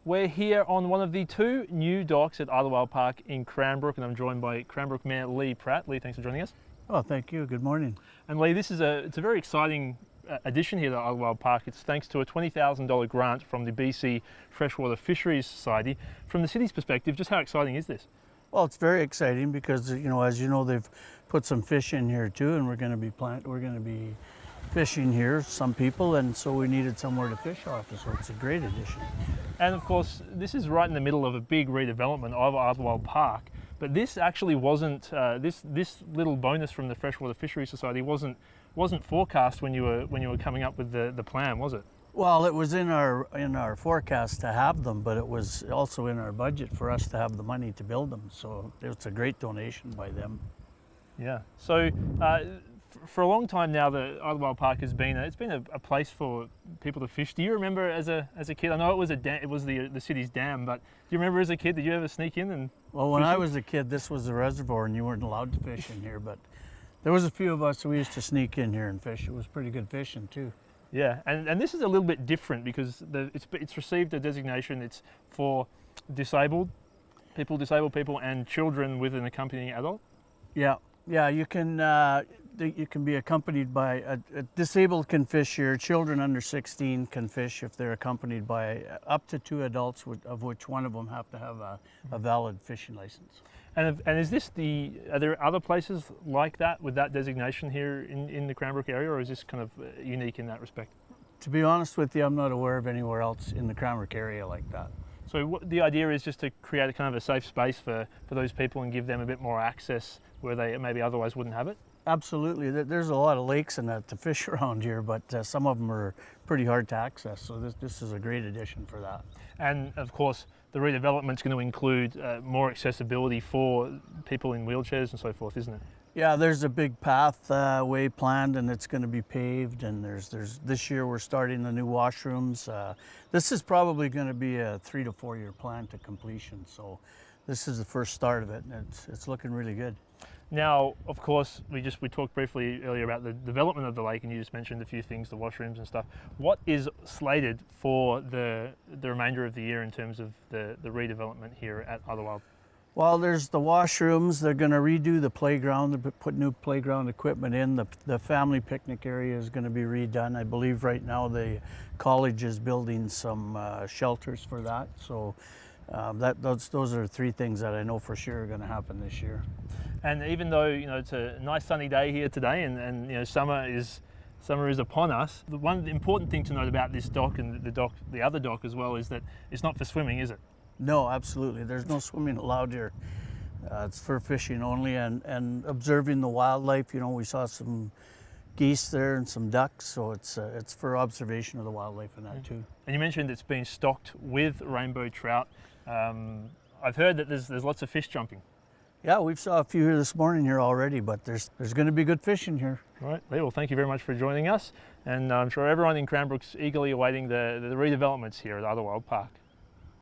We're here on one of the two new docks at Idlewild Park in Cranbrook, and I'm joined by Cranbrook Mayor Lee Pratt. Lee, thanks for joining us. Oh, thank you. Good morning. And Lee, it's a very exciting addition here to Idlewild Park. It's thanks to a $20,000 grant from the BC Freshwater Fisheries Society. From the city's perspective, just how exciting is this? Well, it's very exciting because, as you know, they've put some fish in here too, and we're going to be fishing here, some people, and so we needed somewhere to fish off, so it's a great addition. And of course, this is right in the middle of a big redevelopment of Idlewild Park. But this actually wasn't this little bonus from the Freshwater Fisheries Society wasn't forecast when you were coming up with the plan, was it? Well, it was in our forecast to have them, but it was also in our budget for us to have the money to build them. So it's a great donation by them. Yeah. So for a long time now, the Idlewild Park has been a place for people to fish. Do you remember as a kid? I know it was the city's dam, but do you remember as a kid? Did you ever sneak in and? Well, when I was a kid, this was a reservoir, and you weren't allowed to fish in here. But there was a few of us who used to sneak in here and fish. It was pretty good fishing too. Yeah, and this is a little bit different because it's received a designation. It's for disabled people, and children with an accompanying adult. Yeah, you can be accompanied by a disabled can fish here. Children under 16 can fish if they're accompanied by up to 2 adults, of which one of them have to have a valid fishing license. And are there other places like that with that designation here in the Cranbrook area, or is this kind of unique in that respect? To be honest with you, I'm not aware of anywhere else in the Cranbrook area like that. So the idea is just to create a kind of a safe space for those people and give them a bit more access where they maybe otherwise wouldn't have it? Absolutely. There's a lot of lakes and that to fish around here, but some of them are pretty hard to access, so this is a great addition for that. And of course, the redevelopment's going to include more accessibility for people in wheelchairs and so forth, isn't it? Yeah, there's a big pathway planned, and it's going to be paved, and there's this year we're starting the new washrooms. This is probably going to be a 3 to 4 year plan to completion, so this is the first start of it, and it's looking really good. Now, of course, we talked briefly earlier about the development of the lake, and you just mentioned a few things, the washrooms and stuff. What is slated for the remainder of the year in terms of the redevelopment here at Idlewild? Well, there's the washrooms. They're going to redo the playground. They put new playground equipment in. The family picnic area is going to be redone. I believe right now the college is building some shelters for that. So those are 3 things that I know for sure are going to happen this year. And even though it's a nice sunny day here today, and summer is upon us, the one important thing to note about this dock and the other dock as well, is that it's not for swimming, is it? No, absolutely. There's no swimming allowed here. It's for fishing only and observing the wildlife. We saw some geese there and some ducks, so it's for observation of the wildlife and that too. And you mentioned it's been stocked with rainbow trout. I've heard that there's lots of fish jumping. Yeah, we saw a few here this morning here already, but there's going to be good fishing here. All right, Lee, well, thank you very much for joining us, and I'm sure everyone in Cranbrook's eagerly awaiting the redevelopments here at Idlewild Park.